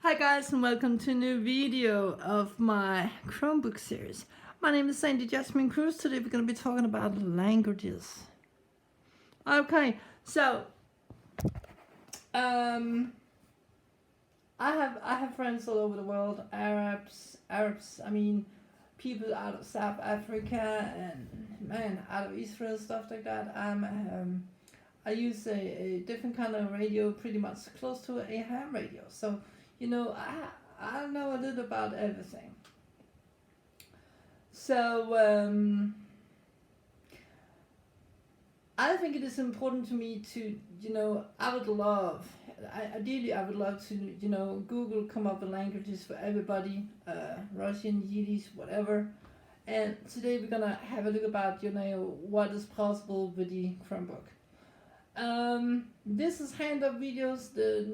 Hi guys and welcome to a new video of my Chromebook series. My name is Sandy Jasmine Cruz. Today we're going to be talking about languages. Okay, so I have friends all over the world, Arabs, I mean people out of South Africa and out of Israel, stuff like that. I use a different kind of radio, pretty much close to a ham radio. So I know a little about everything. So I think it is important to me to, ideally I would love to, Google come up with languages for everybody, Russian, Yiddish, whatever. And today we're gonna have a look about, what is possible with the Chromebook. This is hand-up videos,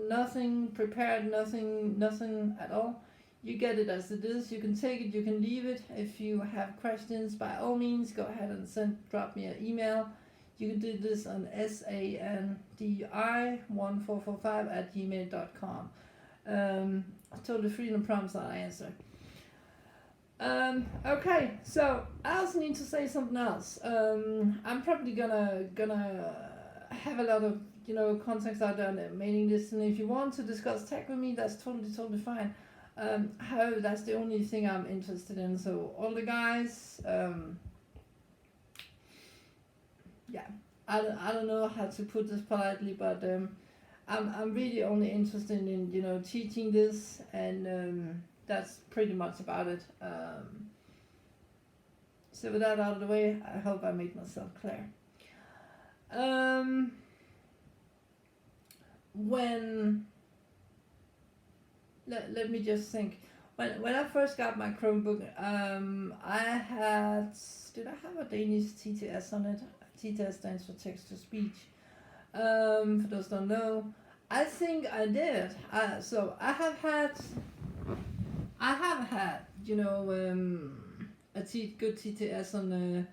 nothing prepared, nothing at all. You get it as it is. You can take it, you can leave it. If you have questions, by all means, go ahead and drop me an email. You can do this on sandi1445@gmail.com. Totally free, no promise I'll answer. Okay, so I also need to say something else. I'm probably gonna have a lot of contacts out there on the mailing list, and if you want to discuss tech with me, that's totally fine. However, that's the only thing I'm interested in. So all the guys, I don't know how to put this politely, but I'm really only interested in teaching this, and that's pretty much about it. So with that out of the way, I hope I made myself clear. When let me just think. When I first got my Chromebook, I had, did I have a Danish TTS on it? TTS stands for text to speech. For those who don't know, I think I did. So I have had a good TTS on the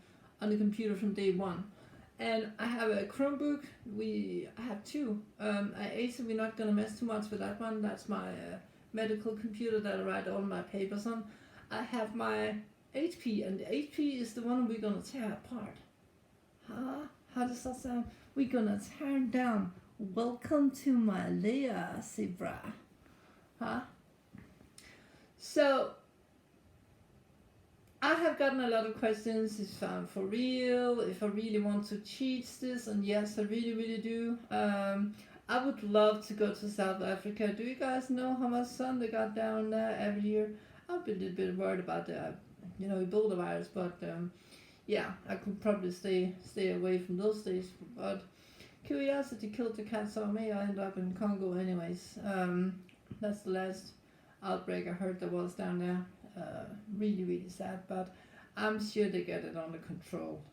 computer from day one. And I have a Chromebook. I have two. Acer, we're not gonna mess too much with that one. That's my medical computer that I write all my papers on. I have my HP, and the HP is the one we're gonna tear apart. Huh? How does that sound? We're gonna tear down. Welcome to my lair, zebra. Huh? So I have gotten a lot of questions if I'm for real, if I really want to cheat this, and yes, I really do. I would love to go to South Africa. Do you guys know how much sun they got down there every year? I've been a little bit worried about the, Ebola virus, but yeah, I could probably stay away from those days. But curiosity killed the cat, so I may end up in Congo anyways. That's the last outbreak I heard there was down there. Really sad, but I'm sure they get it under control.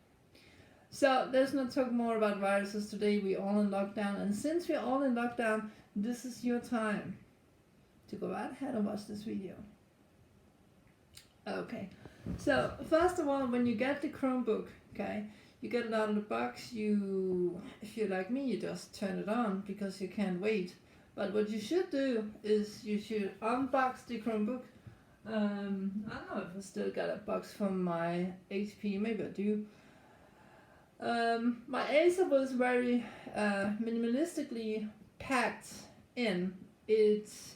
So let's not talk more about viruses today. We're all in lockdown, and since we're all in lockdown, this is your time to go right ahead and watch this video. Okay, so first of all, when you get the Chromebook, okay, you get it out of the box. If you're like me, you just turn it on because you can't wait. But what you should do is you should unbox the Chromebook. I don't know if I still got a box from my HP, maybe I do. My Acer was very minimalistically packed in. It's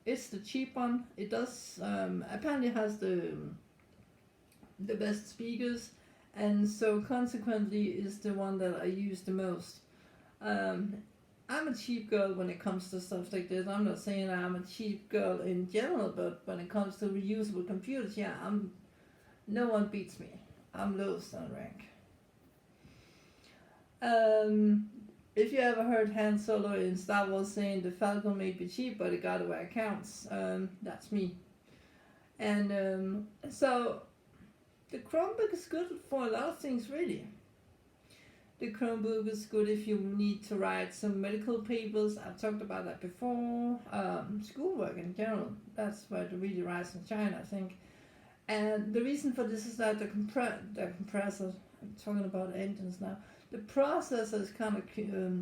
the cheap one. It does apparently has the best speakers, and so consequently is the one that I use the most. I'm a cheap girl when it comes to stuff like this. I'm not saying I'm a cheap girl in general, but when it comes to reusable computers, yeah, no one beats me. I'm lowest on rank. If you ever heard Han Solo in Star Wars saying the Falcon may be cheap, but it got where it counts, that's me. And so the Chromebook is good for a lot of things, really. The Chromebook is good if you need to write some medical papers. I've talked about that before. Schoolwork in general. That's where it really rises in China, I think. And the reason for this is that the compressor, I'm talking about engines now, the processor is kind of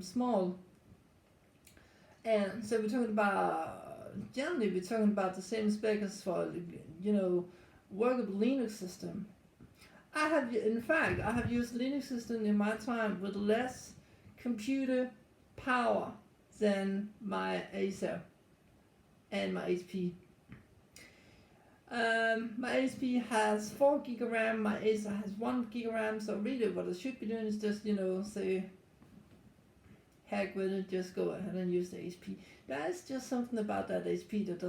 small. And so we're talking about generally we're talking about the same spec as for, workable Linux system. I have used Linux system in my time with less computer power than my Acer and my HP. My HP has 4 gig of RAM, my Acer has 1 gig of RAM, so really what I should be doing is just, say, heck with it, just go ahead and use the HP. There's just something about that HP that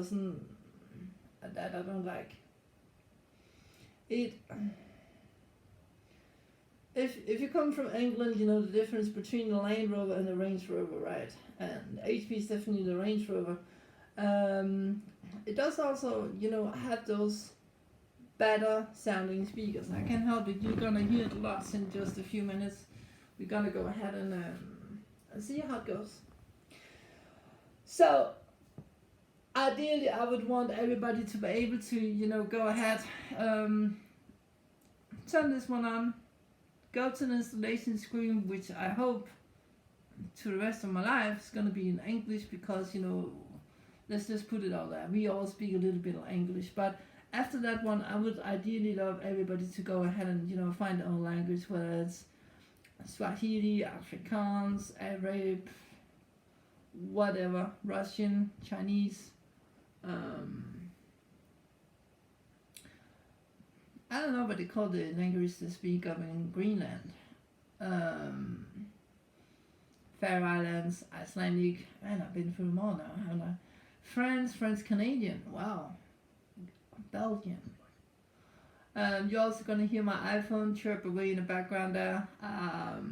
I don't like. If you come from England, you know the difference between the Land Rover and the Range Rover, right? And HP is definitely the Range Rover. It does also, have those better sounding speakers. I can't help it. You're gonna hear it lots in just a few minutes. We're gonna go ahead and see how it goes. So, ideally, I would want everybody to be able to, go ahead, turn this one on, go to the installation screen, which I hope to the rest of my life is gonna be in English because, let's just put it out there. We all speak a little bit of English, but after that one, I would ideally love everybody to go ahead and, find their own language, whether it's Swahili, Afrikaans, Arab, whatever, Russian, Chinese. I don't know what they call the language they speak of in Greenland. Faroe Islands, Icelandic, and I've been through them all now, haven't I? French Canadian, wow. Belgian. You're also going to hear my iPhone chirp away in the background there. As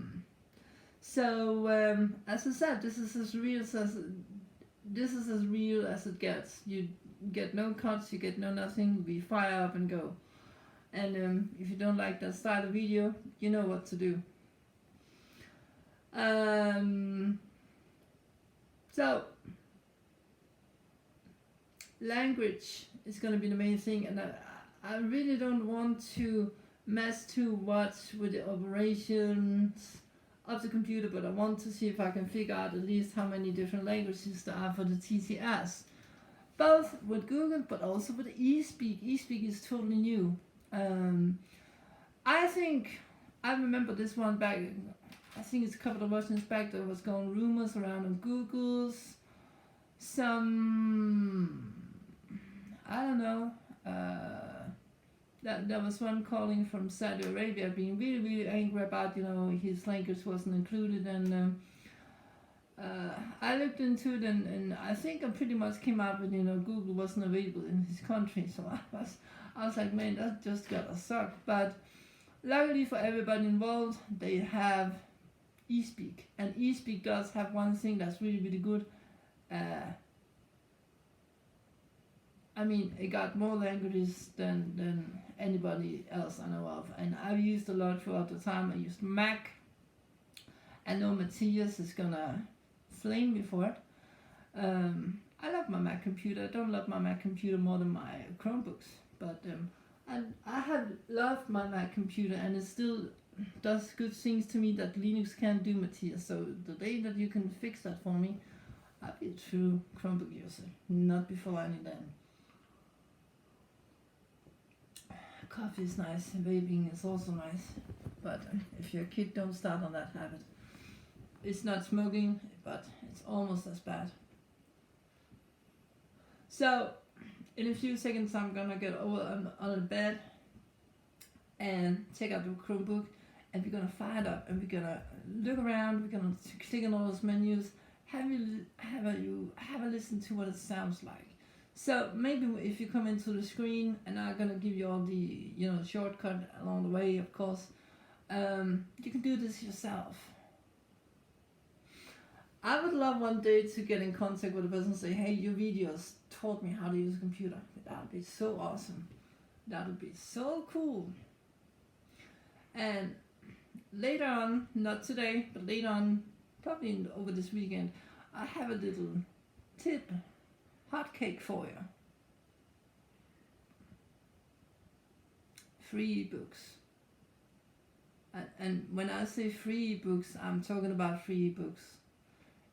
I said, this is as real as it gets. You get no cuts, you get no nothing. We fire up and go. And if you don't like that style of video, you know what to do. So language is going to be the main thing, and I really don't want to mess too much with the operations of the computer, but I want to see if I can figure out at least how many different languages there are for the TTS, both with Google but also with eSpeak. eSpeak is totally new. I think I remember this one back, I think it's a couple of versions back, there was going rumors around on Google's I don't know, there was one calling from Saudi Arabia being really, really angry about, his language wasn't included, and I looked into it, and I think I pretty much came up with, Google wasn't available in his country, so I was like, man, that just gotta suck. But luckily for everybody involved, they have eSpeak, and eSpeak does have one thing that's really, really good. It got more languages than anybody else I know of, and I've used a lot throughout the time. I used Mac. I know Matthias is gonna flame me for it. I love my Mac computer. I don't love my Mac computer more than my Chromebooks, but I have loved my Mac computer, and it still does good things to me that Linux can't do, Matthias. So the day that you can fix that for me, I'll be a true Chromebook user, not before any then. Coffee is nice, vaping is also nice, but if you're a kid, don't start on that habit. It's not smoking, but it's almost as bad. So, in a few seconds I'm gonna get over on the bed and take out the Chromebook, and we're gonna fire it up, and we're gonna look around, we're gonna click on all those menus, have a listen to what it sounds like. So maybe if you come into the screen, and I'm gonna give you all the shortcut along the way, of course, you can do this yourself. I would love one day to get in contact with a person and say, hey, your videos taught me how to use a computer. That would be so awesome. That would be so cool. And later on, not today, but later on, probably over this weekend, I have a little tip, hot cake for you. Free ebooks. And when I say free ebooks, I'm talking about free ebooks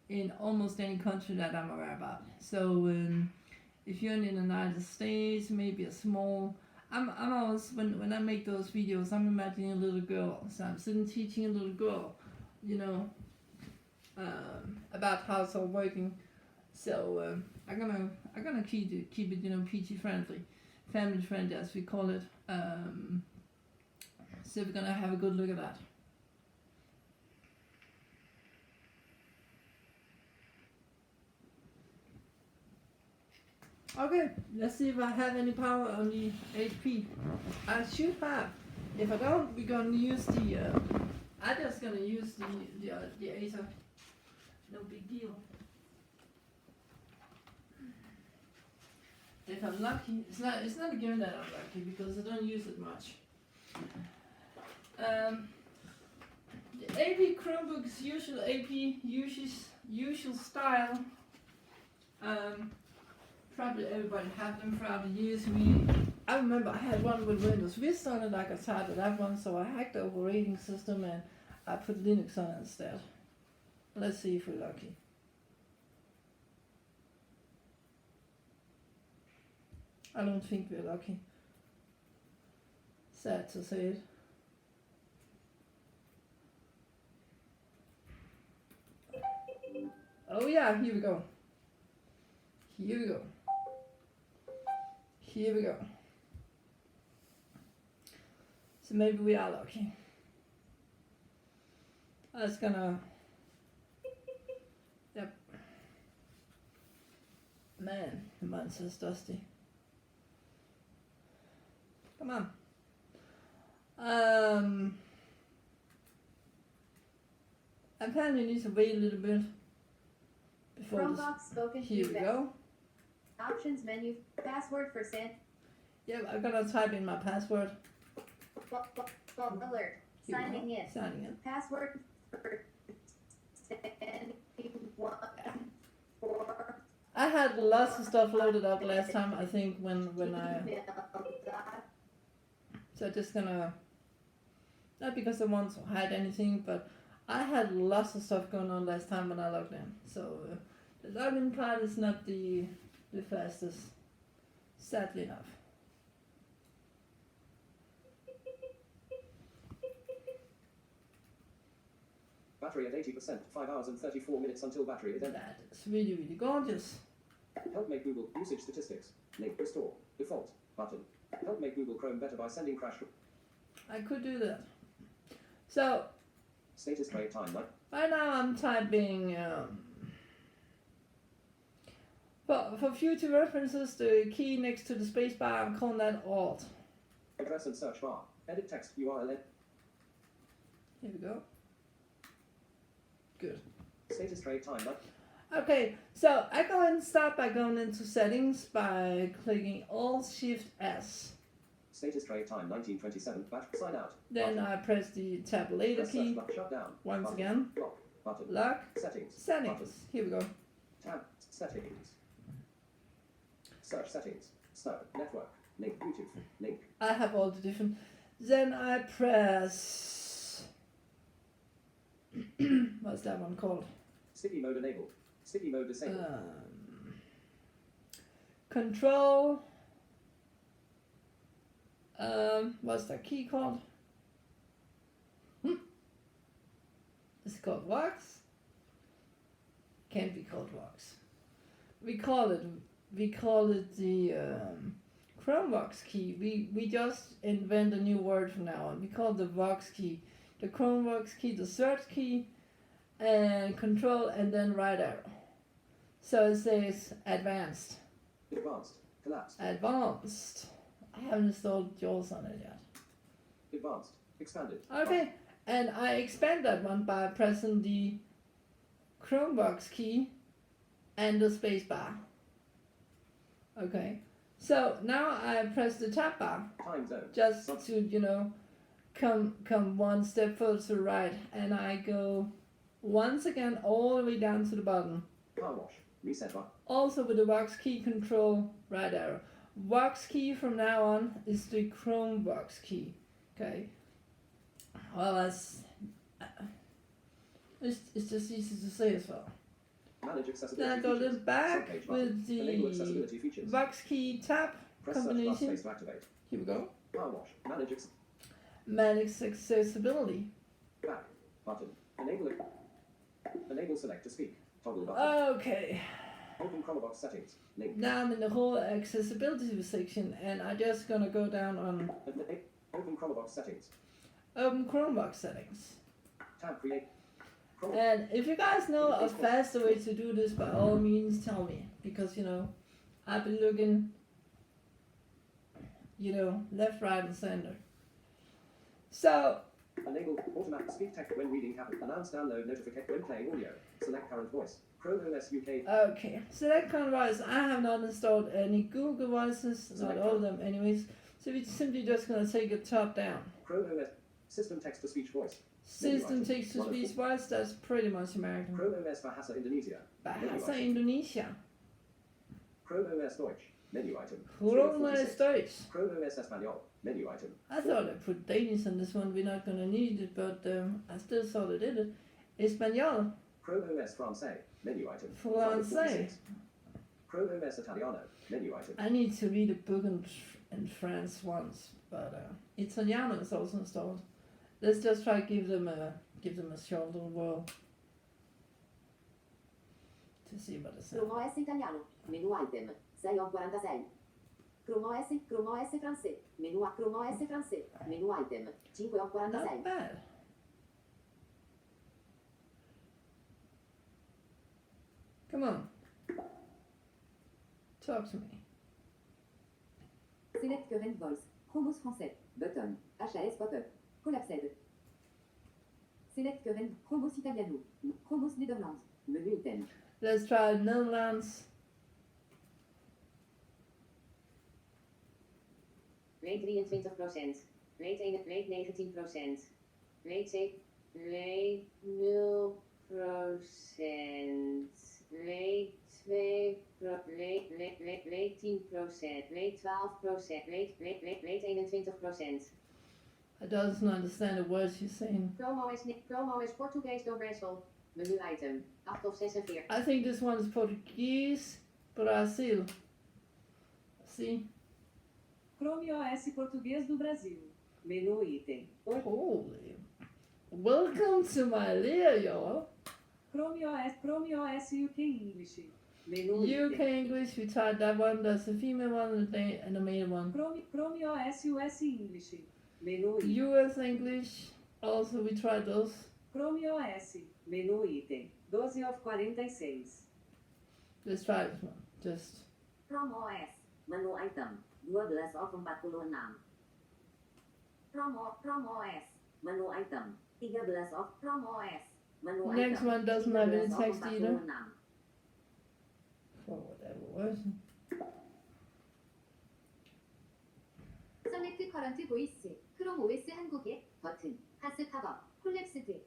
in almost any country that I'm aware about. So if you're in the United States, maybe a small. I'm always when I make those videos, I'm imagining a little girl. So I'm sitting teaching a little girl, you know, about how it's all working. So I'm gonna keep it, you know, PG friendly, family friendly as we call it. So we're gonna have a good look at that. Okay, let's see if I have any power on the HP. I should have. If I don't, we're gonna use the. I'm just gonna use the Acer. No big deal. If I'm lucky, it's not a given that I'm lucky because I don't use it much. The AP Chromebook's usual AP usual style. Probably everybody had them throughout the years. I remember I had one with Windows Vista on it. I got tired of that one, so I hacked the operating system and I put Linux on it instead. Let's see if we're lucky. I don't think we're lucky. Sad to say it. Oh yeah, here we go. Here we go. Here we go. So maybe we are lucky. I was gonna. Yep. Man, mine's is dusty. Come on. I apparently need to wait a little bit before this. Chromebox spoken Here we feedback. go. Options menu. Password for send. Yep, I'm gonna type in my password. Alert. Here we Signing go. in. Signing in. Password for send. 1 4. I had lots of stuff loaded up last time. I think when I. So I'm just gonna. Not because I want to hide anything, but I had lots of stuff going on last time when I logged in. So the login part is not the fastest, sadly enough. Battery at 80%, 5 hours and 34 minutes until battery is empty. That is really, really gorgeous. Help make Google usage statistics. Link restore. Default button. Help make Google Chrome better by sending crash. I could do that. So Status tray timeline. right now I'm typing. For future references, the key next to the spacebar, I'm calling that Alt. Address and search bar. Edit text URL. Here we go. Good. Status tray timeline. Okay, so I go and start by going into settings by clicking Alt-Shift-S. Status tray time 1927. Sign out. Then I press the tabulator Press key search bar. Shut down. once Button. again. Lock. Button. Lock. Settings. Settings. Button. Here we go. Tab. Settings. Search settings. Snow. Network. Link. YouTube. Link. I have all the different. Then I press. What's that one called? Sticky mode enabled. Sticky mode disabled. Control. What's that key called? It's called Vox. Can't be called Vox. We call it the Chromevox key. We just invent a new word from now on. We call it the Vox key, the Chromevox key, the search key, and control, and then right arrow. So it says advanced. Advanced. Collapsed. Advanced. I haven't installed JAWS on it yet. Advanced. Expanded. Okay, and I expand that one by pressing the Chromevox key and the space bar. Okay, so now I press the tab bar Time zone. just to come one step further to the right, and I go once again all the way down to the bottom. Car wash. Reset bar. Also with the Vox key, control right arrow. Vox key from now on is the Chromevox key. Okay. Well, it's just easy to say as well. Manage Then accessibility I go features. to back Subpage button. with Enable the accessibility features. Vox key tab Press search plus combination. space to activate. Here we go. Power wash. Manage accessibility. Back button. Enable select to speak. Toggle button. Okay. Open Chromabox settings. Link. Now I'm in the whole accessibility section, and I'm just gonna go down on Open Chromabox settings. Open Chromebox settings. Tab create. And if you guys know a faster way to do this, by all means tell me, because I've been looking, left, right, and center. So Enable automatic speak text when reading habit. Announce download notification when playing audio. Select current voice. Chrome OS UK. okay, select current voice. I have not installed any Google voices, not all of them, anyways. So we're simply just gonna take it top down. Chrome OS system text to speech voice. System text to speech voice. That's pretty much American. Chrome OS Bahasa Indonesia. Bahasa Indonesia. Chrome OS Deutsch. Menu item. Chrome OS Deutsch. Chrome OS Espanol. Menu item. I thought I put Danish on this one. We're not gonna need it, but I still saw they did it. Espanol. Chrome OS Francais. Menu item. Francais. Chrome OS Italiano. Menu item. I need to read a book in France once, but Italiano is also installed. Let's just try to give them a short little whirl to see what it says. Chrome OS Italiano, menu item, 6 of 46. Chrome OS Français, menu a Chrome OS Français, menu item, 5 of 46. Not bad. Come on. Talk to me. Select current voice, Chromos français, button, HAS pop-up, collapsed. Select current, Chromos Italiano, Chromos Netherlands, menu item. Let's try Netherlands. Rate 23%. Rate 19%. Rate 0%. Rate 2%. Rate 10%. Rate 12%. Rate 21%. I doesn't understand the words you're saying. Chrome OS Portuguese do Brasil. Menu item. 8 of 46. I think this one is Portuguese, Brasil. See? Chrome OS Português do Brasil. Menu item. Holy. Welcome to my lair, y'all. Chrome OS UK English. Menu UK item. English, we tried that one. There's a female one and a male one. Chrome OS US English. Menu item. US English, also we tried those. Chrome OS. Menu item. 12 of 46. Let's try this one. Just. Chrome OS, menu item, 12 of 46. Chrome OS, menu item, 13 of Chrome OS, menu item. Next one doesn't have any 13 of text either. 46. For whatever was. Select current voice. Chrome OS 한국에 버튼. 하스 팝업. 콜랩스드.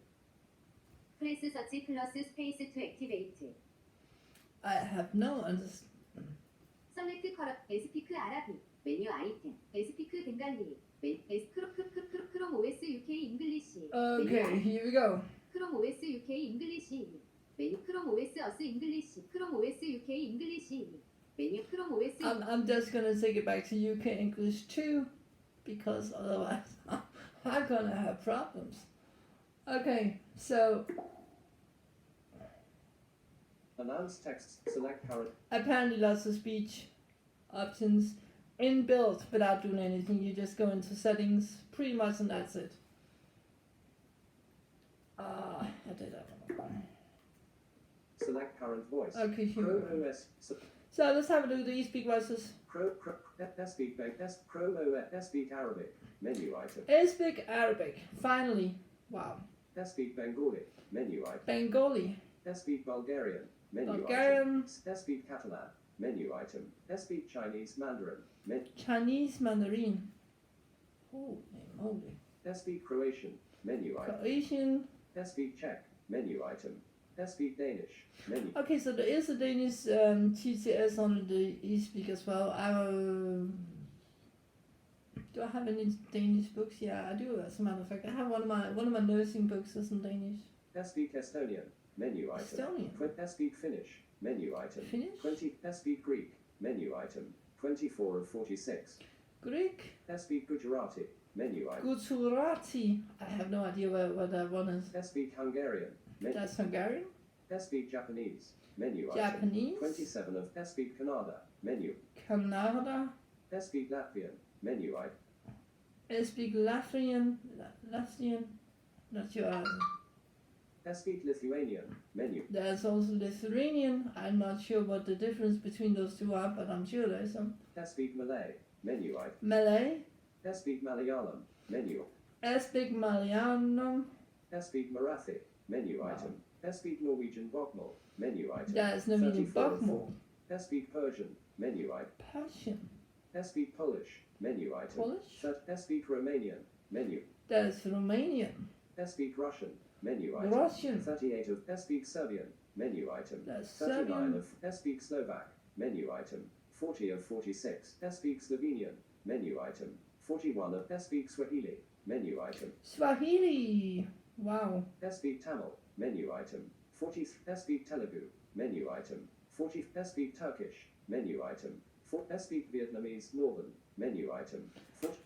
Press search plus space to activate. I have no understanding. Select current. Speak Arabic. 메뉴 아이템. Speak 벵갈리. Chrome OS UK English. Okay, here we go. Chrome OS UK English. 메뉴 Chrome OS US English. Chrome OS UK English. 메뉴 Chrome OS. I'm just gonna take it back to UK English too, because otherwise I'm gonna have problems. Okay, so Announce text. Select current. apparently lots of speech options inbuilt without doing anything. You just go into settings pretty much and that's it. I did that one. Select current voice. Okay, here we Chrome go. OS. So let's have a look at the e-speak voices. Chrome OS Speak Arabic. Menu item. E-speak Arabic, finally. Wow. Speak Bengali. Menu item. Bengali, Speak Bulgarian. Menu Bulgarian, item. Speak Catalan. Menu item. Speak Chinese Mandarin. Chinese Mandarin. Holy moly. Speak Croatian. Menu item. Croatian. Speak Czech. Menu item. Speak Danish. Menu. Okay, so there is a Danish TTS on the e-speak as well. Do I have any Danish books? Yeah, I do. As a matter of fact, I have one of my nursing books is in Danish. Speak Estonian. menu item. Estonian. Speak Finnish, menu item. Finnish? 20. Speak Greek, menu item. 24 of 46. Greek. Speak Gujarati, menu item. Gujarati. I have no idea what that one is. Speak Hungarian, menu. That's Hungarian. Speak Japanese, menu item. Japanese. 27 of Speak Kannada, menu. Kannada. Speak Latvian, menu item. I speak Latvian. Latvian. Not sure. Speak Lithuanian, menu. There's also Lithuanian. I'm not sure what the difference between those two are, but I'm sure there's some. Speak Malay, menu item. Malay. Speak Malayalam, menu. I speak Malayalam. Speak Marathi, menu item. Speak Norwegian Bokmål, menu item. There's Norwegian 34 of Bokmål. 4. Speak Persian, menu item. Persian. Speak Polish, menu item. Polish. Speak Romanian, menu. There's Romanian. Speak Russian, menu item. Russian. 38 of Speak Serbian, menu item. That's 39 Serbian. of Speak Slovak, menu item. 40 of 46 Speak Slovenian, menu item. 41 of Speak Swahili, menu item. Swahili. Wow. Speak Tamil, menu item. 40 Speak Telugu, menu item. 40 Speak Turkish, menu item. 4 Speak Vietnamese Northern, menu item. 40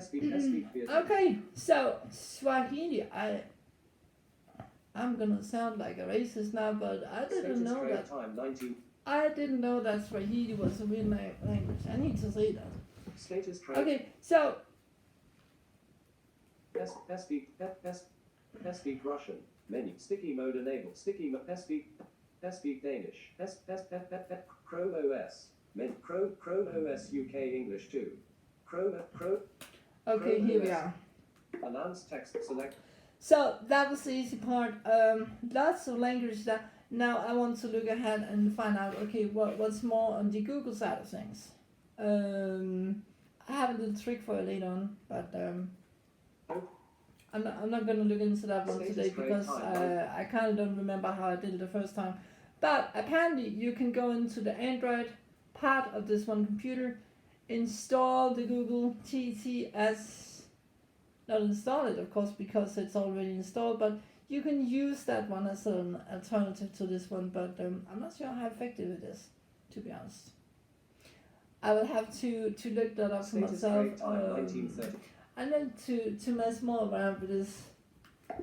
Speak Vietnamese. Okay, so Swahili. I'm gonna sound like a racist now, but I didn't Status know trade that. time 19. I didn't know that Swahili was a real language. I need to say that. Status trade. Okay, so Speak Russian, menu. Sticky mode enabled. Speak Danish. Chrome OS. Chrome OS UK English 2. okay, here we are. Announce text select. So that was the easy part. Lots of language that now I want to look ahead and find out. Okay, what's more on the Google side of things? I have a little trick for you later on, but I'm not gonna look into that one Status today trade because time. I kind of don't remember how I did it the first time. But apparently you can go into the Android part of this one computer, install the Google TTS. Not install it, of course, because it's already installed, but you can use that one as an alternative to this one, but I'm not sure how effective it is, to be honest. I will have to look that up for Status myself. trade time 1930. I need to mess more around with this.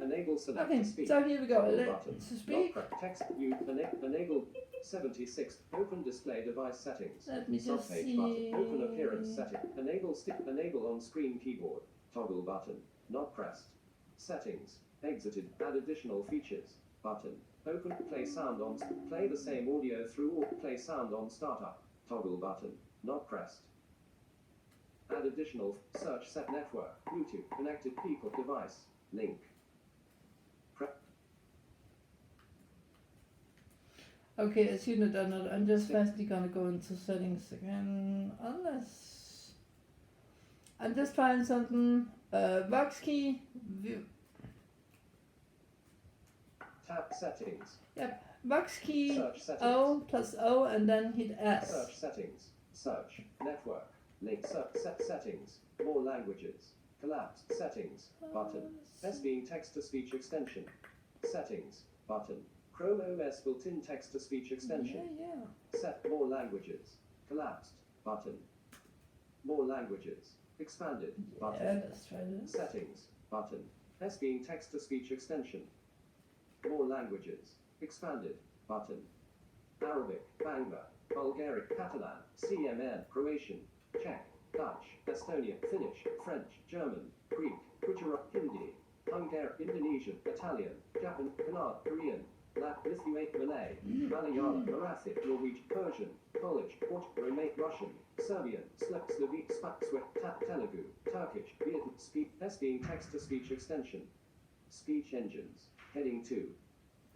Enable select Okay, to speak. so here we go. Toggle Let, button. to speak, Not correct. Text view. Enable 76. Open display device settings. let me just Subpage see. button. Open appearance setting. Enable on screen keyboard. Toggle button. Not pressed. Settings. Exited. Add additional features. Button. Open. Play sound on. Play the same audio through or play sound on startup. Toggle button. Not pressed. Add additional. Search set network. Bluetooth. Connected people device. Link. Okay, as you know, Donald, I'm just fastly gonna go into settings again, unless I'm just trying something. Vox key, view, Tab settings. Vox key, Search settings. O plus O, and then hit S. Search settings. Search. Network. Link. Set settings. More languages. Collapsed. Settings. Button. S being text-to-speech extension. Settings. Button. Chrome OS built-in text-to-speech extension. Yeah. Set. More languages. Collapsed. Button. More languages. Expanded. Button. Yeah, let's try this. Settings. Button. S being text-to-speech extension. More languages. Expanded. Button. Arabic. Bangla. Bulgarian. Catalan. CMN. Croatian. Czech. Dutch. Estonian. Finnish. French. German. Greek. Gujarati. Hindi. Hungarian. Indonesian. Italian. Japan. Kannada. Korean. Lithuanian. Malay. Malayalam. Marathi. Norwegian. Persian. Polish. Romanian. Russian. Serbian. Slovene. Telugu. Turkish. Vietnam. S being text-to-speech extension. Speech engines. Heading 2.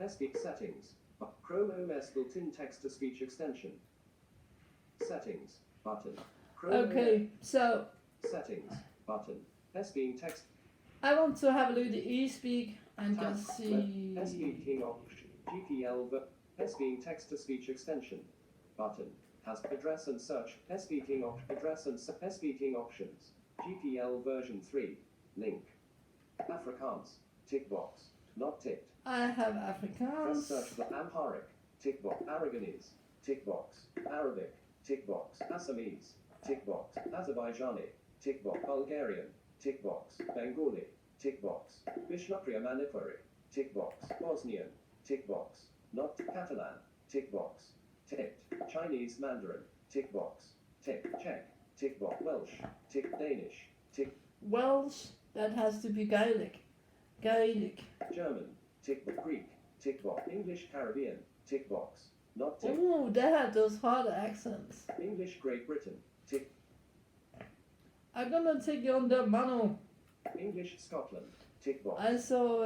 SB settings. Chrome OS built-in text-to-speech extension. Settings. Button. Chrome Okay, so OS settings. Button. S being text. I want to have a look at the eSpeak and Tab. just see. S being option. GPL. S being text-to-speach extension. Button. Has address and search. S speaking address and S speaking options. GPL version 3. Link. Afrikaans. Tick box. not ticked. I have Press Afrikaans. search for Amharic, tick box. Aragonese, tick box. Arabic, tick box. Assamese, tick box. Azerbaijani, tick box. Bulgarian, tick box. Bengali, tick box. Bishnopriya Manipuri, tick box. Bosnian, tick box. Not Catalan, tick box. Ticked. Chinese Mandarin, tick box. Tick. Czech, tick box. Welsh, tick. Danish, tick. Welsh, that has to be Gaelic. Gaelic. German, tick box. Greek, tick box. English Caribbean, tick box. Not tick. Ooh, they have those hard accents. English Great Britain, tick. I'm gonna take you on that, Mano. English Scotland, tick box. I saw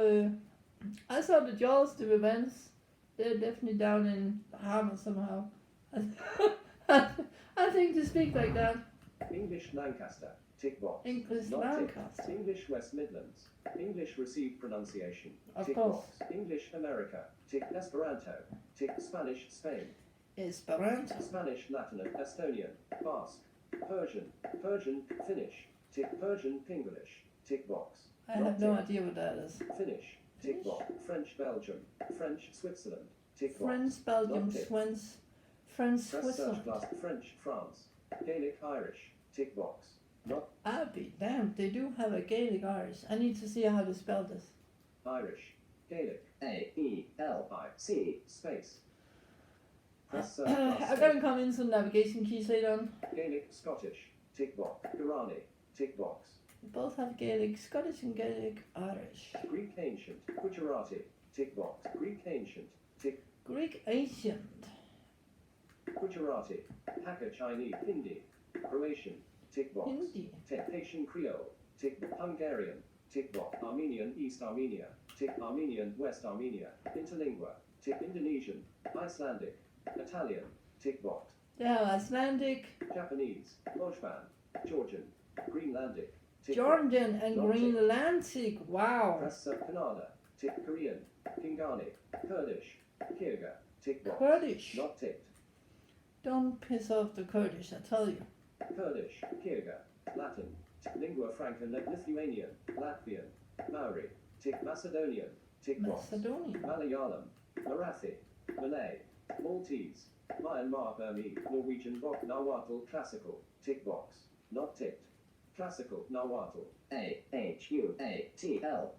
the Jaws, the Revenge. They're definitely down in Harbour somehow. I think they speak like that. English Lancaster, tick box. English Not Lancaster. tick. English West Midlands, English Received Pronunciation, Of tick course. box. English America, tick. Esperanto, tick. Spanish Spain, Esperanto. Spanish Latin and Estonian, Basque, Persian, Persian Finnish, tick. Persian Pinglish, tick box. I Not have no tick. idea what that is. Finnish, tick box. French Belgium, French Switzerland, tick box. French, Belgium, Not tick. French, Press search Switzerland. glass. French France, Gaelic Irish, tick box. Not I'll be damned, they do have a Gaelic Irish. I need to see how to spell this. Irish, Gaelic, A-E-L-I-C, space. Press search glass. I'm gonna come into navigation keys later on. Gaelic, Scottish, tick box. Guarani, tick box. We both have Gaelic, Scottish and Gaelic Irish. Greek Ancient, Gujarati, tick box. Greek Ancient, tick. Greek Ancient. Gujarati, Hakka Chinese, Hindi, Croatian, tick box. Hindi. Tick. Haitian Creole, tick. Hungarian, tick box. Armenian, East Armenia, tick. Armenian, West Armenia. Interlingua, tick. Indonesian, Icelandic, Italian, tick box. They have Icelandic, Japanese, Lojban, Georgian, Greenlandic, tick. Georgian and Not tick. Greenlandic. Wow. Press Kannada, tick. Korean, Pingani, Kurdish, Kyrgyz, tick box. Kurdish. Not ticked. Don't piss off the Kurdish, I tell you. Kurdish, Kyrgyz, Latin, lingua franca, Lithuanian, Latvian, Maori, tick. Macedonian, tick box. Macedonia. Malayalam, Marathi, Malay, Maltese, Myanmar, Burmese, Norwegian, Nahuatl, classical, tick box. Not ticked. Classical, Nahuatl, A-H-U-A-T-L.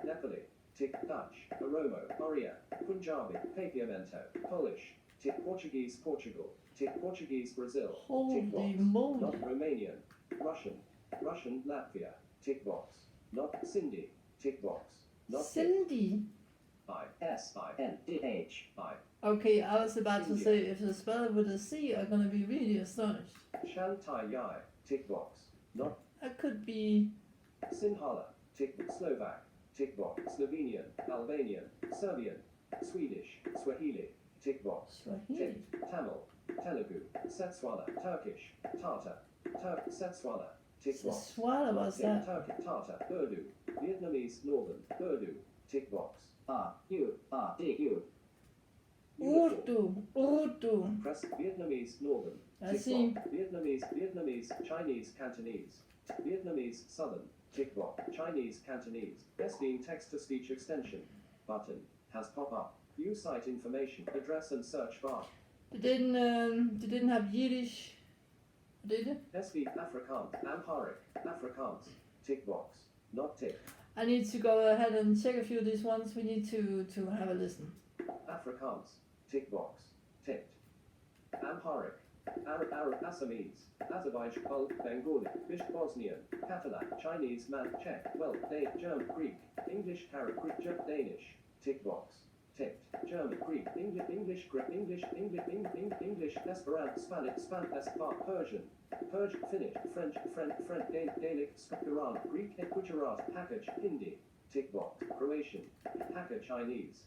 Nepali, tick. Dutch, Oromo, Oriya, Punjabi, Papiamento, Polish, tick. Portuguese, Portugal, tick. Portuguese, Brazil, tick Holy box. moly. Not Romanian, Russian, Russian, Latvia, tick box. Not Sindhi, tick box. Not tick. Cindy. I-S-I-N-D-H-I. Okay, I was about to India. say if the spell with a C are gonna be really astonished. Shantai Yai, tick box. Not That could be Sinhala, tick. Slovak, tick box. Slovenian, Albanian, Serbian, Swedish, Swahili, tick box. Swahili. Tick. Tamil, Telugu, Setswana, Turkish, Tatar, Setswana, tick box. Swala was Tick. that? Turkic, Tatar, Urdu, Vietnamese, Northern, Urdu, tick box. R-U-R-D-U. Urdu. Urdu. Press Vietnamese, Northern, I tick see. box. Vietnamese, Chinese, Cantonese, Vietnamese, Southern, tick box. Chinese, Cantonese. SVing text-to-speech extension button has pop-up. View site information, address and search bar. They didn't have Yiddish, did they? SV Afrikaans, Amharic, Afrikaans, tick box, not tick. I need to go ahead and check a few of these ones. We need to have a listen. Afrikaans, tick box, ticked. Amharic, Arab, Assamese, Azerbaijan, Bengali, Bosnian, Catalan, Chinese, Czech, Welsh, German, Greek, English, Arab, Greek, Danish, tick box, ticked. German, Greek, English, Esperanto, Spanish, Persian, Finnish, French, Gaelic, Quran, Greek, Gujarati, Hakka, Hindi, tick box, Croatian, Hakka Chinese.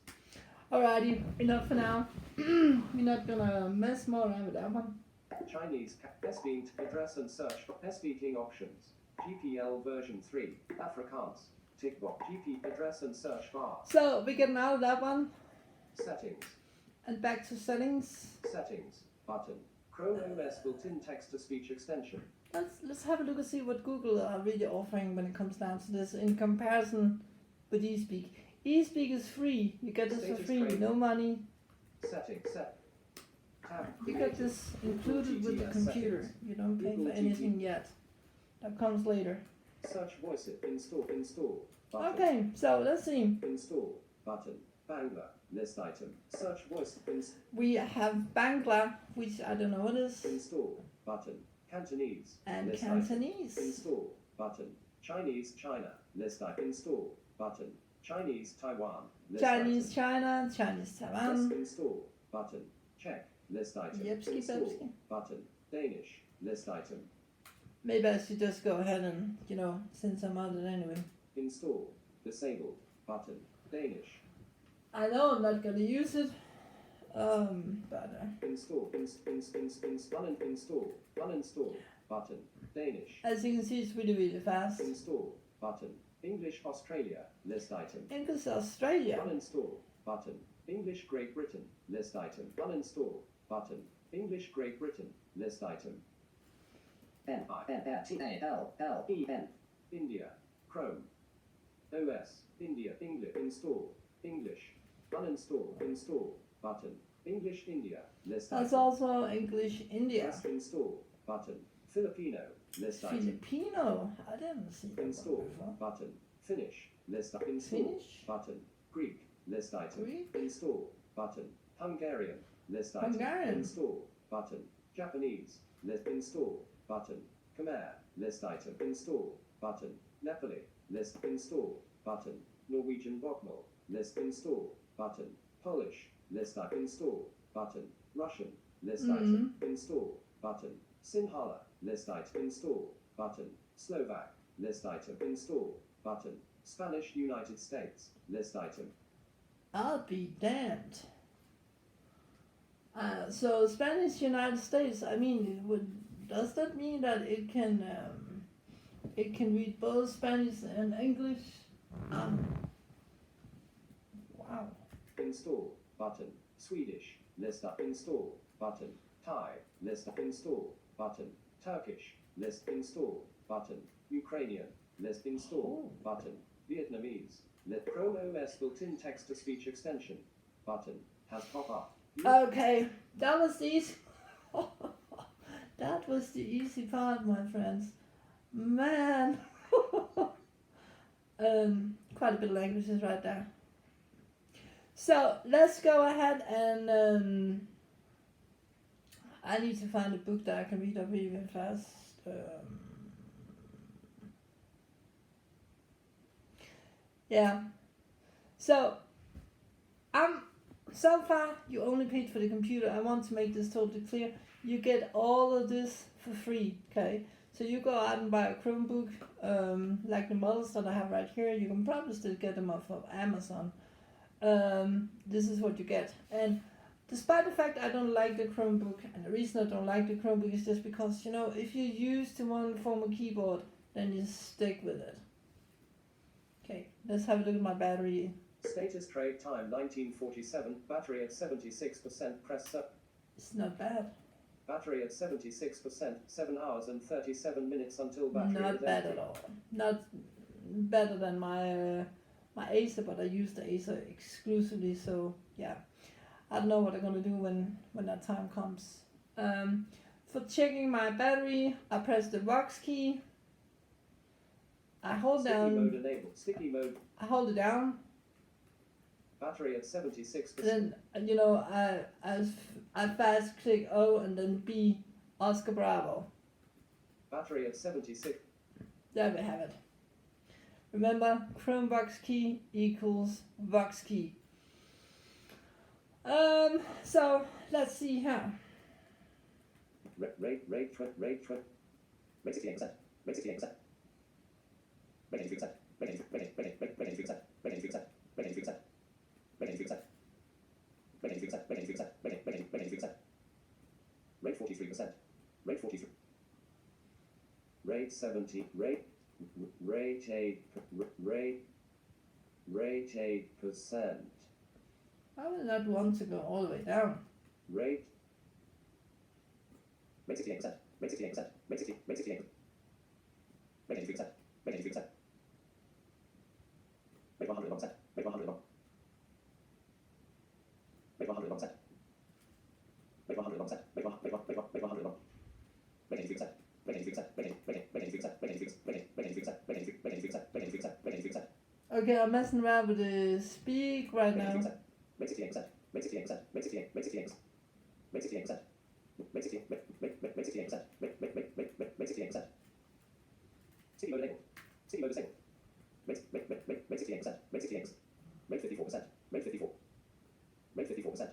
Alrighty, enough for now. We're not gonna mess more around with that one. Chinese, SVing address and search for SVing options. GPL version 3, Afrikaans, tick box, GP address and search bar. So we're getting out of that one Settings, and back to settings. settings, button. Chrome OS built-in text-to-speech extension. Let's have a look and see what Google are really offering when it comes down to this in comparison with eSpeak. eSpeak is free. You get this for Status free, trade. no money. Setting. Set. Tab. You get this included with the TTS computer. settings. You don't pay Google for anything yet. That comes later. Search voice it. Install. Install. Button. Okay, so let's see. Install. Button. Bangla. List item. Search voice. We have Bangla, which I don't know what is, Install. Button. Cantonese. and List item. Cantonese. Install. Button. Chinese. China. List item. Install. Button. Chinese. Taiwan. List Chinese item. China, Chinese Just Taiwan. install. Button. Check. List item. Yepski Install. pepski. Button. Danish. List item. Maybe I should just go ahead and, send some out anyway. Install. Disabled. Button. Danish. I know I'm not gonna use it, but Install. Uninstall. Uninstall. Button. Danish. as you can see, it's really, really fast. Install. Button. English Australia. List item. English Australia. Uninstall. Button. English Great Britain. List item. Uninstall. Button. English Great Britain. List item. NINSTALLEN. India. Chrome. OS. India. English. Install. English. Uninstall. Install. Button. English India. List That's item. also English India. Press install. Button. Filipino. List item. Filipino. I didn't see that one Install. before. Button. Finish. List install. Finnish. Button. Greek. List item. Greek. Install. Button. Hungarian. List item. Hungarian. Install. Button. Japanese. List install. Button. Khmer. List item. Install. Button. Nepali. List install. Button. Norwegian Bokmal. List install. Button. Polish. List item. Install. Button. Russian. List item. Install. Button. Sinhala. List item. Install. Button. Slovak. List item. Install. Button. Spanish United States. List item. I'll be damned. So Spanish United States. I mean, does that mean that it can read both Spanish and English? Wow. Install. Button. Swedish. List up. Install. Button. Thai. List up. Install. Button. Turkish. List install. Button. Ukrainian. List install. Button. Vietnamese. Let Chrome OS built-in text-to-speech extension. Button. Has pop-up. Okay, that was the easy. That was the easy part, my friends. Man. Quite a bit of languages right there. So let's go ahead and I need to find a book that I can read up even fast. Yeah. So so far you only paid for the computer. I want to make this totally clear. You get all of this for free, okay? So you go out and buy a Chromebook, like the models that I have right here. You can probably still get them off of Amazon. This is what you get. And despite the fact I don't like the Chromebook, and the reason I don't like the Chromebook is just because, if you're used to one form of keyboard, then you stick with it. Okay, let's have a look at my battery. Status trade time 1947. Battery at 76%. Press up. It's not bad. Battery at 76%. 7 hours and 37 minutes until battery Not is bad empty. at all. Not better than my Acer, but I use the Acer exclusively, so yeah. I don't know what I'm gonna do when that time comes. For checking my battery, I press the Vox key. I hold Sticky down. mode enabled. Sticky mode. I hold it down. Battery at 76%. Then I fast click O and then B, Oscar Bravo. Battery at 76. There we have it. Remember, Chrome Vox key equals Vox key. So let's see here. Rate 68%. Rate 68%. Rate 68%. Rate 83%. Rate 83%. Rate 83%. Rate 83%. Rate 83%. Rate 83%. Rate 83%. Rate 83%. Rate 83%. Rate 83%. Rate 43%. Rate 43. Rate 70. Rate 8%. I would not want to go all the way down. Rate 68%. Rate 68%. Rate 60. Rate 68. Rate 83%. Rate 83%. Rate 101%. Rate 101. Okay, I'm messing around with the speak right now. Make 68%. Make 68%. Make 68%. Make 68%. Make 68%. Make 68%. Make 68%. Make 68%. City mode enabled. City mode disabled. Make 68%. Make 68%. Make 54%. Make 54. Make 54%.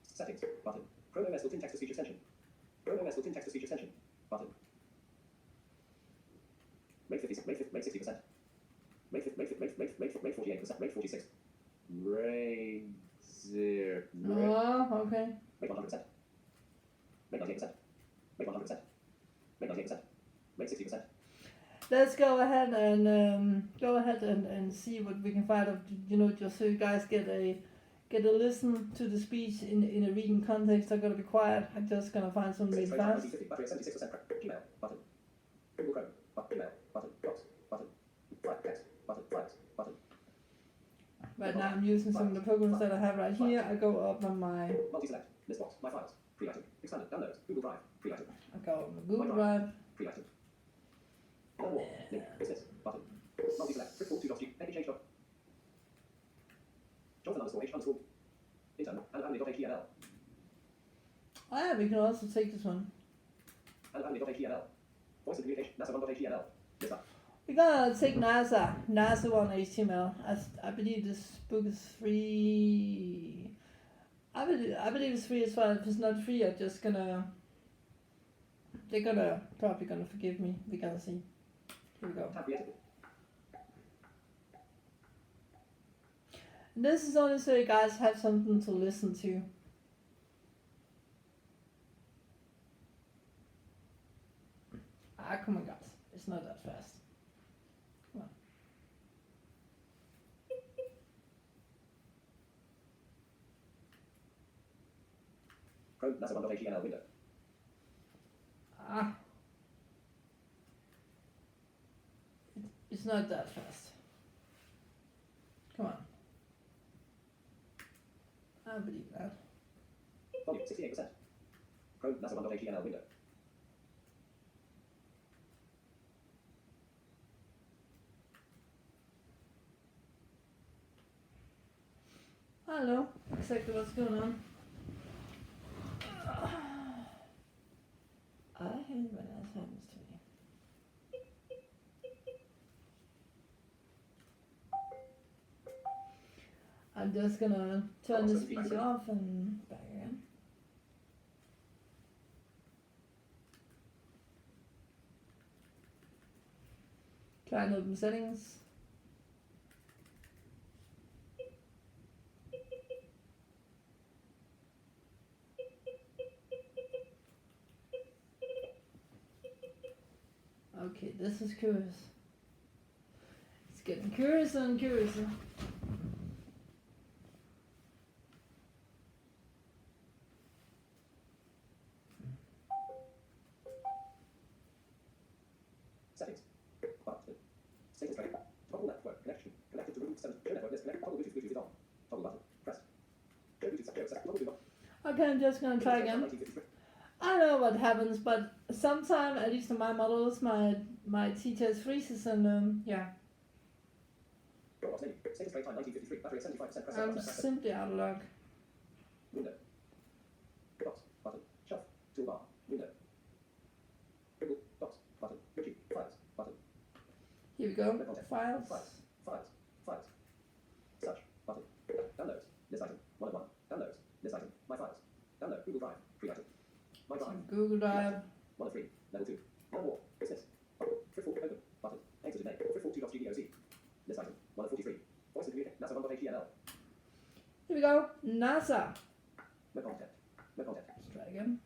Settings. Button. Chrome OS built-in text-to-speech extension. Chrome OS built-in text-to-speech extension. Button. Make 50. Make 60%. Make 48%. Make 46. Oh, okay. Make 100%. Make 98%. Make 100%. Make 98%. Make 60%. Let's go ahead and see what we can find out. You know, just so you guys get a listen to the speech in a reading context. I'm gonna be quiet. I'm just gonna find some really fast. Battery at 76%. Gmail. Button. Google Chrome. Gmail. Button. Box. Button. Flight text. Button. Flights. Button. Right now I'm using some of the programs that I have right here. I go up on my, Multi-select. List box. My files. Free item. Expanded. Downloads. Google Drive. Free item. I go on my Google Drive. Free item. One more. Link. Business. Button. Multi-select. Print 2.g. NHH. Jonathan _H _ intern. And Oh yeah, we can also take this one. and voice and communication. NASA 1.html. List up. We're gonna take NASA 1 HTML. I believe this book is free. I believe it's free as well. If it's not free, I'm just gonna. They're probably gonna forgive me. We're gonna see. Here we go. Tab re-edited. And this is only so you guys have something to listen to. Ah, come on, guys. It's not that fast. Come on. Chrome. NASA 1.html window. Ah. It's not that fast. Come on. I believe that. Volume 68%. Chrome. NASA 1.html window. I don't know exactly what's going on. I hate when that happens to me. I'm just gonna turn the speech off and back again. Try and open settings. Okay, this is curious. It's getting curiouser and curiouser. Settings. Button. Status tray. Toggle network connection. Connected to Route 7. Show network list. Connect. Toggle Bluetooth. Bluetooth is on. Toggle button. Press. Show Bluetooth. Show set. Toggle Bluetooth. Okay, I'm just gonna try again. 1953. I don't know what happens, but sometimes, at least in my models, my TTS freezes and yeah, Dropbox menu. Status tray time 1953. Battery at 75%. Press. I'm Press. simply out of luck. Window. Docs. Button. Shelf. Toolbar. Window. Google. Docs. Button. Wiki. Files. Button. Here we go. Web content. Files. Files. Files. Search. Button. Downloads. List item. 1 of 1. Downloads. List item. My files. Download. Google Drive. Free item. My Drive. Google Drive. 1 of 3. Level 2. 1 more. Business. Button. Friffle. Open. Button. Exit name. Friffle 2.gdoc. List item. 1 of 43. Voice and communicate. NASA 1.html. Here we go. NASA. Web content. Web content. Let's try again.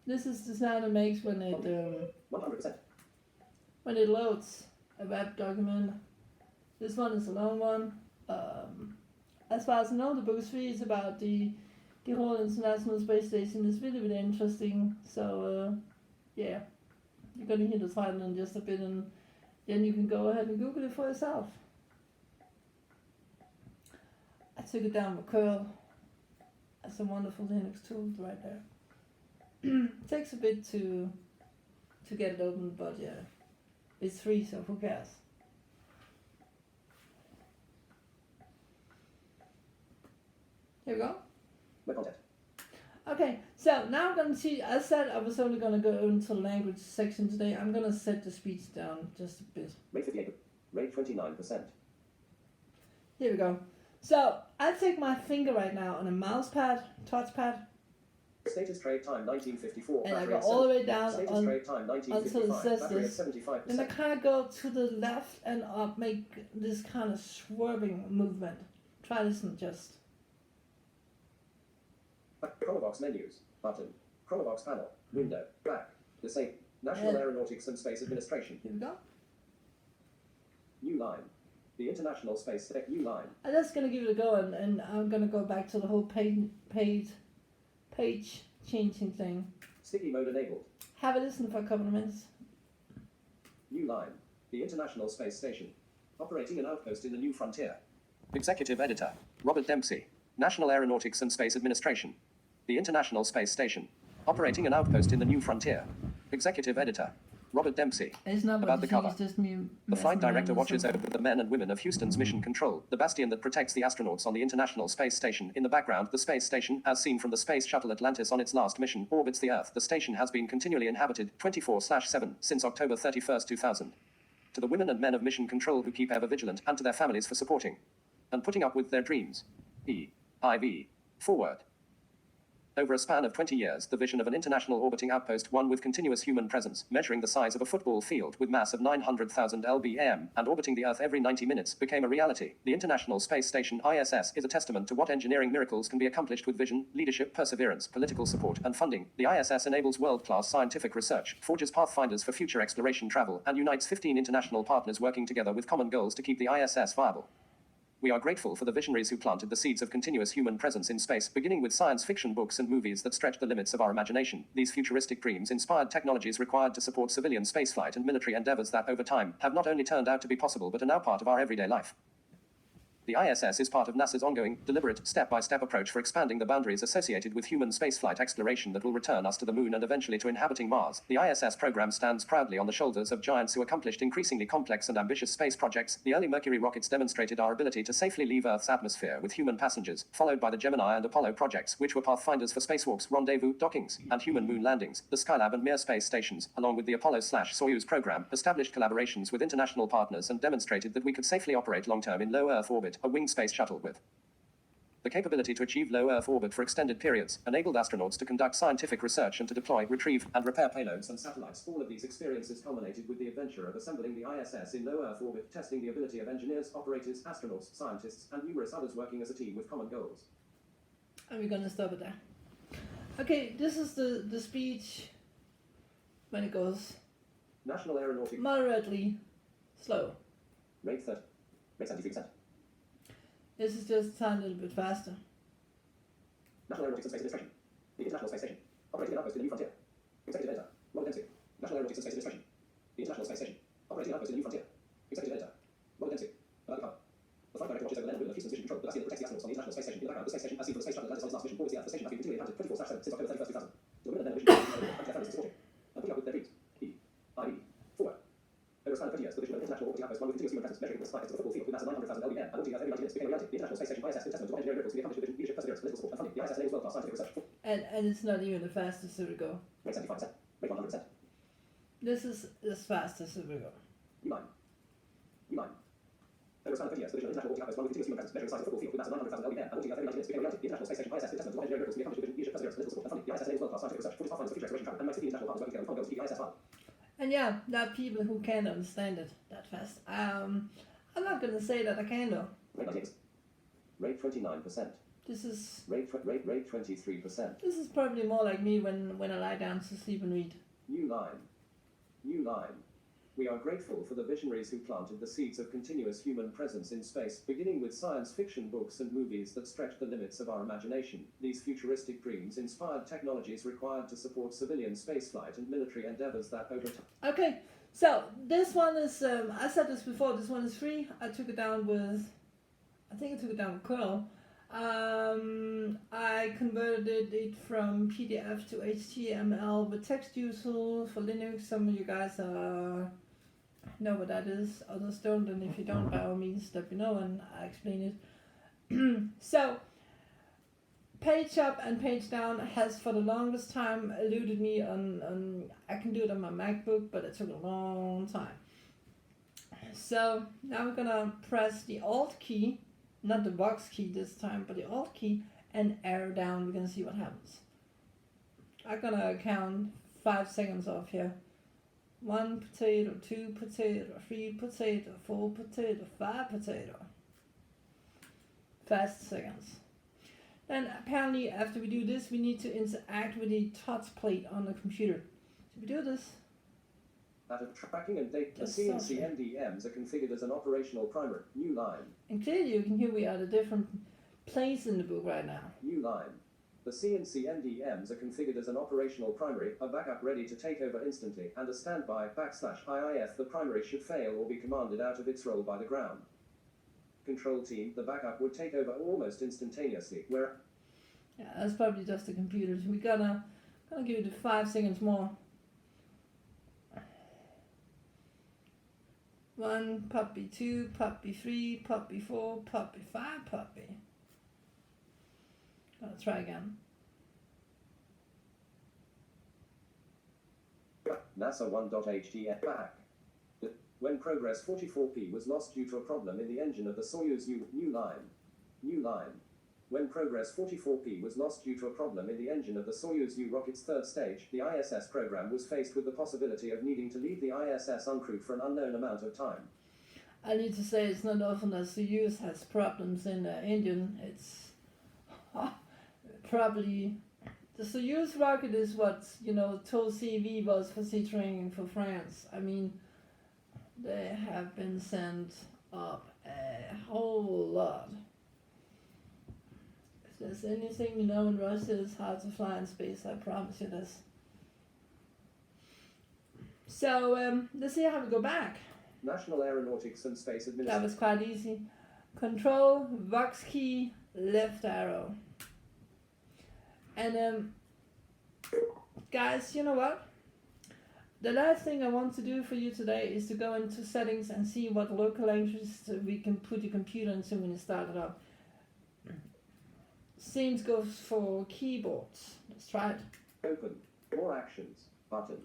This is the sound it makes when it 100%. loads a web document. This one is a long one. As far as I know, the book is free. It's about the whole International Space Station. It's really, really interesting. So, yeah, you're gonna hear the title in just a bit, and then you can go ahead and Google it for yourself. I took it down with curl. That's a wonderful Linux tool right there. Takes a bit to get it open, but yeah, It's free, so who cares? Here we go. Web content. Okay, so now I'm gonna see. I said I was only gonna go into the language section today. I'm gonna set the speech down just a bit. Rate 58. Rate 29%. Here we go. So I take my finger right now on a mouse pad, touchpad, Status trade time 1954. and I battery go at all the way down Status on. trade time until it 1955. says Battery this. at 75%. Then I kind of go to the left and up, make this kind of swerving movement. Try this and just. Chronobox menus. Button. Chronobox panel. Window. Back. Disable. National Yeah. Aeronautics and Space Administration. Here we go. New line. The International Space New line. I'm just gonna give it a go, and I'm gonna go back to the whole page changing thing. Sticky mode enabled. Have a listen for a couple of minutes. New line. The International Space Station. Operating an outpost in the new frontier. Executive Editor. Robert Dempsey. National Aeronautics and Space Administration. The International Space Station. Operating an outpost in the new frontier. Executive Editor. Robert Dempsey. It's not About the cover. It's just me. The flight messing director around with watches something. over the men and women of Houston's Mission Control, the bastion that protects the astronauts on the International Space Station. In the background, the space station, as seen from the Space Shuttle Atlantis on its last mission, orbits the Earth. The station has been continually inhabited 24/7 since October 31st, 2000. To the women and men of Mission Control who keep ever vigilant, and to their families for supporting and putting up with their dreams. EIV. Forward. Over a span of 20 years, the vision of an international orbiting outpost, one with continuous human presence, measuring the size of a football field with mass of 900,000 lbm, and orbiting the Earth every 90 minutes, became a reality. The International Space Station ISS is a testament to what engineering miracles can be accomplished with vision, leadership, perseverance, political support, and funding. The ISS enables world-class scientific research, forges pathfinders for future exploration travel, and unites 15 international partners working together with common goals to keep the ISS viable. We are grateful for the visionaries who planted the seeds of continuous human presence in space, beginning with science fiction books and movies that stretched the limits of our imagination. These futuristic dreams inspired technologies required to support civilian spaceflight and military endeavors that, over time, have not only turned out to be possible but are now part of our everyday life. The ISS is part of NASA's ongoing, deliberate, step-by-step approach for expanding the boundaries associated with human spaceflight exploration that will return us to the moon and eventually to inhabiting Mars. The ISS program stands proudly on the shoulders of giants who accomplished increasingly complex and ambitious space projects. The early Mercury rockets demonstrated our ability to safely leave Earth's atmosphere with human passengers, followed by the Gemini and Apollo projects, which were pathfinders for spacewalks, rendezvous, dockings, and human moon landings. The Skylab and Mir space stations, along with the Apollo/Soyuz program, established collaborations with international partners and demonstrated that we could safely operate long-term in low Earth orbit, a winged space shuttle with the capability to achieve low Earth orbit for extended periods, enabled astronauts to conduct scientific research and to deploy, retrieve, and repair payloads and satellites. All of these experiences culminated with the adventure of assembling the ISS in low Earth orbit, testing the ability of engineers, operators, astronauts, scientists, and numerous others working as a team with common goals. And we're gonna stop it there. Okay, this is the speech when it goes National Aeronautics moderately slow. rate 30, rate 73%. This is just a tiny little bit faster. National Aeronautics and Space Administration. The International Space Station. Operating an outpost in the new frontier. Executive Editor. Robert Dempsey. National Aeronautics and Space Administration. The International Space Station. Operating an outpost in the new frontier. Executive Editor. Robert Dempsey. About the cover. The flight director watches over the men and women of Houston's Mission Control, the bastion that protects the astronauts on the International Space Station. In the background, the space station, as seen from the Space Shuttle Atlantis on its last mission, orbits the Earth. The station has been continually inhabited 24/7 since October 31st, 2000. To the women and men of Mission Control, and to their families for supporting and putting up with their dreams. EIV. Forward. Over a span of 20 years, the vision of an international orbiting outpost, one with continuous human presence, measuring the size of a football field with mass of 900,000 lbm, and orbiting Earth every 90 minutes, became a reality. The International Space Station ISS is a testament to what engineering miracles can be accomplished with vision, leadership, perseverance, political support, and funding. The ISS enables world-class scientific research. And it's not even the fastest it will go. Rate 75%. Rate 100%. This is as fast as it will go. U9. U9. Over a span of 30 years, the vision of an international orbiting outpost, one with continuous human presence, measuring the size of a football field with mass of 900,000 lbm, and orbiting Earth every 90 minutes, became a reality. The International Space Station ISS is a testament to what engineering miracles can be accomplished with vision, leadership, perseverance, political support, and funding. The ISS enables world-class scientific research, forges pathfinders for future exploration travel, and unites 15 international partners working together with common goals to keep the ISS viable. And yeah, there are people who can't understand it that fast. I'm not gonna say that I can though. Rate 98. Rate 29%. This is Rate 23%. this is probably more like me when I lie down to sleep and read. New line. New line. We are grateful for the visionaries who planted the seeds of continuous human presence in space, beginning with science fiction books and movies that stretched the limits of our imagination. These futuristic dreams inspired technologies required to support civilian spaceflight and military endeavors that over time. Okay, so this one is I said this before. This one is free. I took it down with Curl. I converted it from PDF to HTML with text usual for Linux. Some of you guys are know what that is, others don't, and if you don't, by all means let me know and I explain it. So, page up and page down has for the longest time eluded me on I can do it on my MacBook, but it took a long time. So now I'm gonna press the Alt key, not the box key this time, but the Alt key, and arrow down. We're gonna see what happens. I'm gonna count 5 seconds off here. 1 potato, 2 potato, 3 potato, 4 potato, 5 potato. Fast seconds. Then apparently after we do this, we need to interact with the touch plate on the computer. So we do this. Data tracking and data. The Just CNC stop it. MDMs are configured as an operational primary. New line. And clearly you can hear we are at a different place in the book right now. New line. The CNC MDMs are configured as an operational primary, a backup ready to take over instantly, and a standby /IIF. The primary should fail or be commanded out of its role by the ground control team. The backup would take over almost instantaneously. Where Yeah, that's probably just the computer. So we gonna give it 5 seconds more. 1 puppy, 2 puppy, 3 puppy, 4 puppy, 5 puppy. Let's try again. NASA 1.hdf back. When progress 44P was lost due to a problem in the engine of the Soyuz new line. When progress 44P was lost due to a problem in the engine of the Soyuz U rocket's third stage, the ISS program was faced with the possibility of needing to leave the ISS uncrewed for an unknown amount of time. I need to say it's not often that Soyuz has problems in the engine. It's probably the Soyuz rocket is what TOL CV was for sea training for France. I mean, they have been sent up a whole lot. If there's anything we know in Russia, it's how to fly in space, I promise you this. So, let's see how we go back. National Aeronautics and Space That Administration. was quite easy. Control, Vox key, left arrow. And, guys, you know what? The last thing I want to do for you today is to go into settings and see what local languages we can put the computer into when you start it up. Same goes for keyboards. Let's try it. Open. More actions. Button.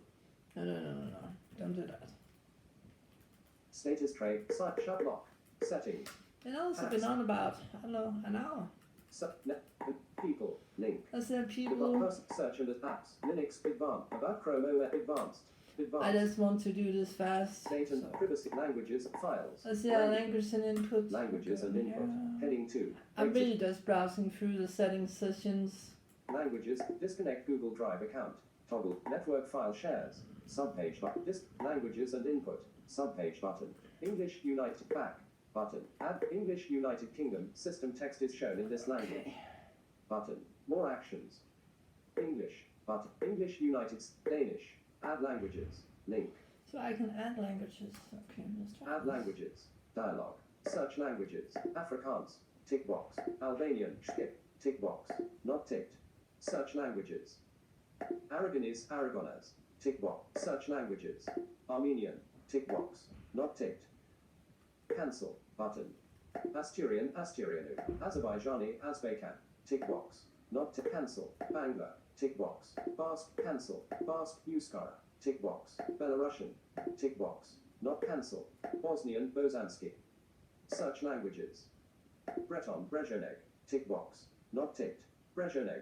No. Don't do that. Status tray. Site shut lock. Settings. It's also been on about, I don't know, an hour. People. Link. That's the About people. person search and apps. Linux advanced. About Chrome OS advanced. I just want to do this fast. Data and So. privacy. Languages. Files. Let's see our language and input. Languages and input. Yeah. Heading 2. I'm really just browsing through the settings sessions. Languages. Disconnect Google Drive account. Toggle. Network file shares. Subpage button. Languages and input. Subpage button. English United back. Button. Add English United Kingdom. System text is shown in this language. Button. More actions. English. Button. English United. Danish. Add languages. Link. So I can add languages. Okay, let's try Add this. languages. Dialogue. Search languages. Afrikaans. Tick box. Albanian. Skip. Tick box. Not ticked. Search languages. Aragonese. Aragonese. Tick box. Search languages. Armenian. Tick box. Not ticked. Cancel. Button. Asturian. Asturianu. Azerbaijani. Azbekhan. Tick box. Not to cancel. Bangla. Tick box. Basque. Cancel. Basque. Euskara. Tick box. Belarusian. Tick box. Not cancel. Bosnian. Bosanski. Search languages. Breton. Brezhoneg. Tick box. Not ticked. Brezhoneg.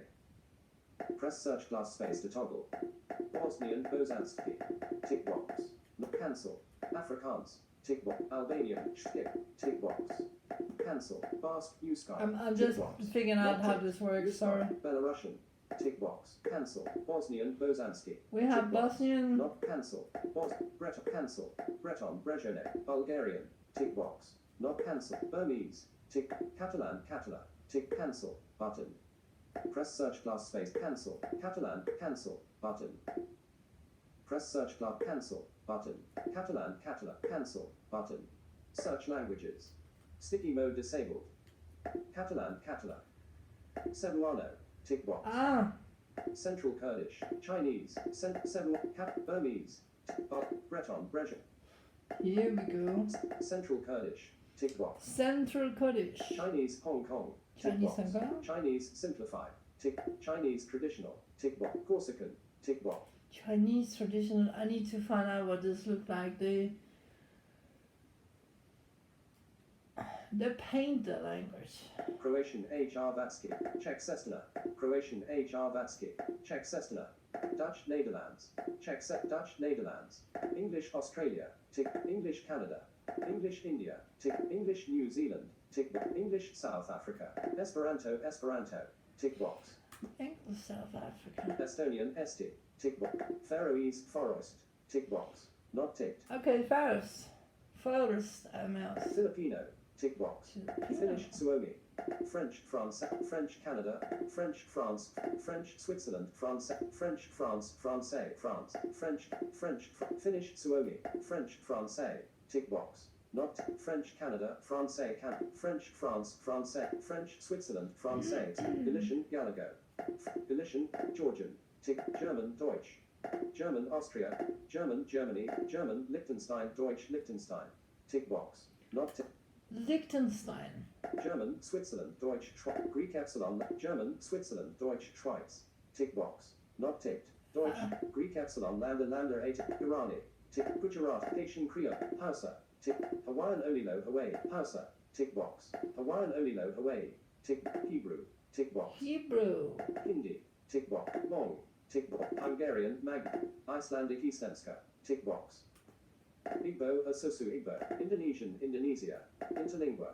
Press search glass space to toggle. Bosnian. Bosanski. Tick box. Not cancel. Afrikaans. Tick box. Albanian. Skip. Tick box. Cancel. Basque. Euskara. I'm Tick just box. figuring out Not how ticked. this works. Sorry. Belarusian. Tick box. Cancel. Bosnian. Bosanski. We have Tick box. Bosnian. Not cancel. Breton. Cancel. Breton. Brezhoneg. Bulgarian. Tick box. Not cancel. Burmese. Tick. Catalan. Catala. Tick. Cancel. Button. Press search glass space. Cancel. Catalan. Cancel. Button. Press search glass. Cancel. Button. Catalan. Catala. Cancel. Button. Search languages. Sticky mode disabled. Catalan. Catala. Cebuano. Tick box. Ah, Central Kurdish, Chinese, Burmese, Breton, Brezhon, Here we go. Central Kurdish. Tick box. Central Kurdish. Chinese Hong Kong. Tick Chinese box. Hong Kong. Chinese simplified. Tick. Chinese traditional. Tick box. Corsican. Tick box. Chinese traditional. I need to find out what this looks like. They paint the language. Croatian H.R. Vatski. Czech Sestina. Croatian H.R. Vatski. Czech Sestina. Dutch Netherlands. Dutch Netherlands. English Australia. Tick. English Canada. English India. Tick. English New Zealand. Tick. English South Africa. Esperanto. Tick box. English South Africa. Estonian Esti. Tick box. Faroese Forest. Tick box. Not ticked. Okay, Forest. Forest mouse. Filipino. Tick box. Finnish Suomi. French France. French Canada. French France. French Switzerland. France. French France. Francais France. Finnish Suomi. French Francais. Tick box. Not French Canada. Francais French France. Francais. French Switzerland. Francais. Galician Gallego. Galician Georgian. Tick. German Deutsch. German Austria. German Germany. German Liechtenstein. Deutsch Liechtenstein. Tick box. Not tick. Liechtenstein. German, Switzerland, Deutsch, Greek Epsilon, German, Switzerland, Deutsch, Schweiz. Tick box. Not ticked. Deutsch, Greek Epsilon, Lander 8, Irani. Tick, Gujarat, Haitian Creole, Hausa. Tick, Hawaiian Olilo, Hawaii, Hausa. Tick box. Hawaiian Olilo, Hawaii. Tick, Hebrew. Tick box. Hebrew. Hindi. Tick box. Long. Tick box. Hungarian, Icelandic Islandska. Tick box. Igbo, Asusu Igbo. Indonesian, Indonesia. Interlingua.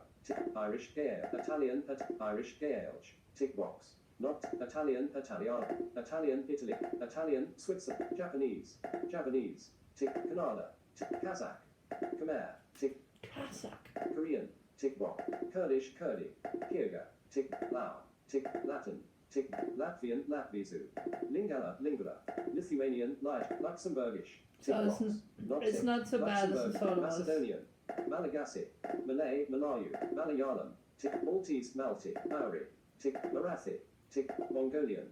Irish Gael. Italian, Irish Gaelish. Tick box. Not Italian, Italiano. Italian, Italy. Italian, Switzerland. Japanese. Japanese. Tick Kannada. Tick Kazakh. Khmer. Tick Kazakh. Korean. Tick box. Kurdish, Kurdi. Kyrgyz. Tick Lao. Tick Latin. Tick Latvian, Latvizu. Lingala, Lingala. Lithuanian, Luxembourgish. Tick So box. Not It's tick. not so bad as I Luxembourg, thought it was. Macedonian, Malagasy, Malay, Malayu, Malayalam, Tick Maltese, Malti, Maori, Tick Marathi, Tick Mongolian,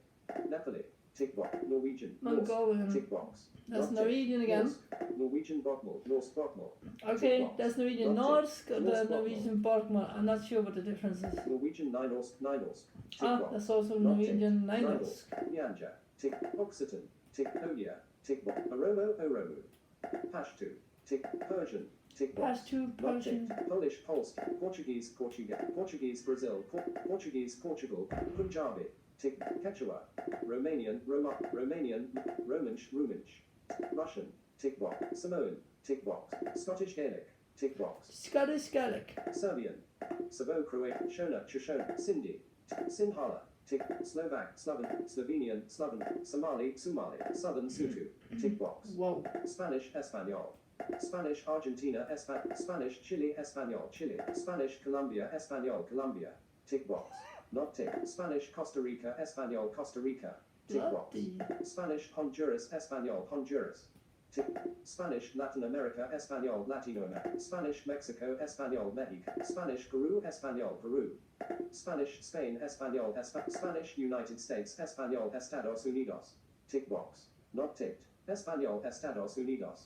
Nepali, Tick box, Norwegian, Norse, Mongolian. Tick box. That's Not tick. Norwegian again. Norsk, Norwegian Bokmål, Norse Bokmål, Okay, box. that's Norwegian. Not Norsk, tick. the Norse Norwegian Borkman. I'm not sure what the difference is. Norwegian Nynorsk, Nynorsk, Tick Ah, box. that's also Not Norwegian tick. Nynorsk. Nyanja, Tick Occitan, Tick Odia, Tick box. Oromo, Oromo, Pashtu, Tick Persian, Tick box. Pashto, Not Persian. ticked. Polish, Polski, Portuguese, Portuguese, Brazil, Portuguese, Portugal, Punjabi, tick, Quechua, Romanian, Romanian, Romansh, Russian, tick box, Samoan, tick box, Scottish Gaelic, tick box, Scottish Gaelic. Serbian, Serbo-Croatian, Shona, Sindhi, Sinhala, tick, Slovak, Slovenian, Somali, Southern Sutu, tick box, Whoa. Spanish, Espanol. Spanish, Argentina, Spanish, Chile, Espanol, Chile. Spanish, Colombia, Espanol, Colombia. Tick box. Not tick. Spanish, Costa Rica, Espanol, Costa Rica. Tick box. Bloody. Spanish, Honduras, Espanol, Honduras. Tick. Spanish, Latin America, Espanol, Latino America. Spanish, Mexico, Espanol, Mexico. Spanish, Peru, Espanol, Peru. Spanish, Spain, Espanol, Spanish, United States, Espanol, Estados Unidos. Tick box. Not ticked. Espanol, Estados Unidos.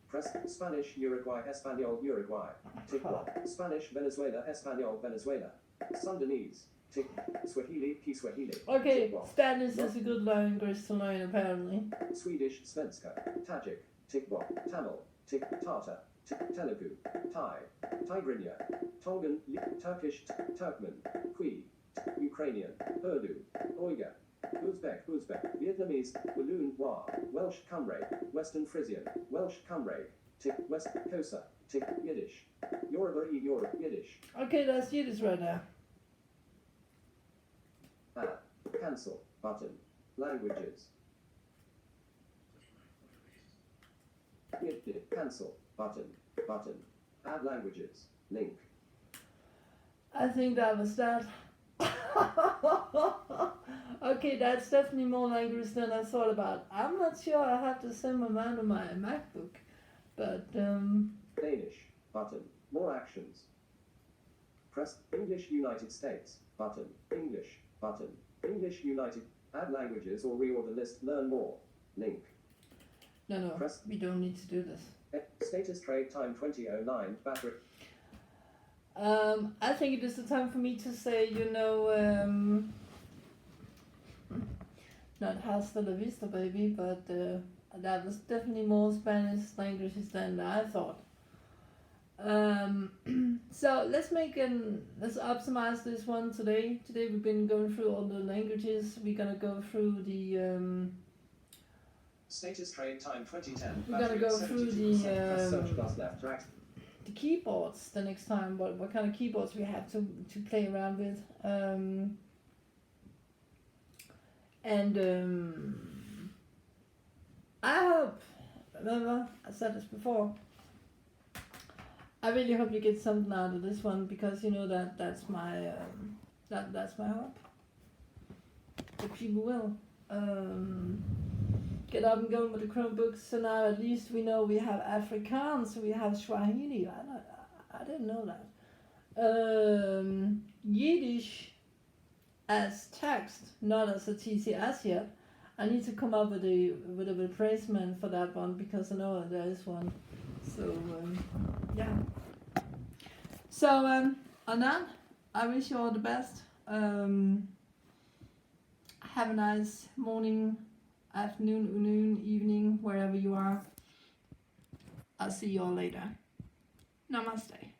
Press Spanish, Uruguay, Espanol, Uruguay. Tick box. Spanish, Venezuela, Espanol, Venezuela. Sundanese. Tick. Swahili, Kiswahili. Okay, Tick box. Spanish is a good language to learn apparently. Swedish, Svenska. Tajik. Tick box. Tamil. Tick. Tartar. Tick. Telugu. Thai. Tigrinya. Tongan. Turkish. Turkmen. Kui. Ukrainian. Urdu. Uyghur. Uzbek, Vietnamese, Walloon, Wa, Welsh, Cymraeg, Western Frisian, Welsh, Cymraeg, Tick, West, Kosa, Tick, Yiddish, Yoruba, Yiddish, Okay, that's Yiddish right now. Add, cancel, button, languages, cancel, button, add languages, link, I think that was that. Okay, that's definitely more language than I thought about. I'm not sure I have the same amount on my MacBook, but Danish, button, more actions, press English United States, button, English, United, add languages or reorder list, learn more, link, no, Press- we don't need to do this. Status trade time 2009. Battery. I think it is the time for me to say, not hasta la vista, baby, but that was definitely more Spanish languages than I thought. So let's optimize this one today. Today we've been going through all the languages. We're gonna go through the Status trade time 2010. We're gonna go through the, Press search plus left to act. the keyboards the next time. What kind of keyboards we have to play around with. I hope. Remember, I said this before. I really hope you get something out of this one because that's my that's my hope. That people will get up and going with the Chromebooks. So now at least we know we have Afrikaans, we have Swahili. I didn't know that. Yiddish as text, not as a TCS yet. I need to come up with a replacement for that one because I know there is one. So yeah. So on that, I wish you all the best. Have a nice morning, afternoon, noon, evening, wherever you are. I'll see you all later. Namaste.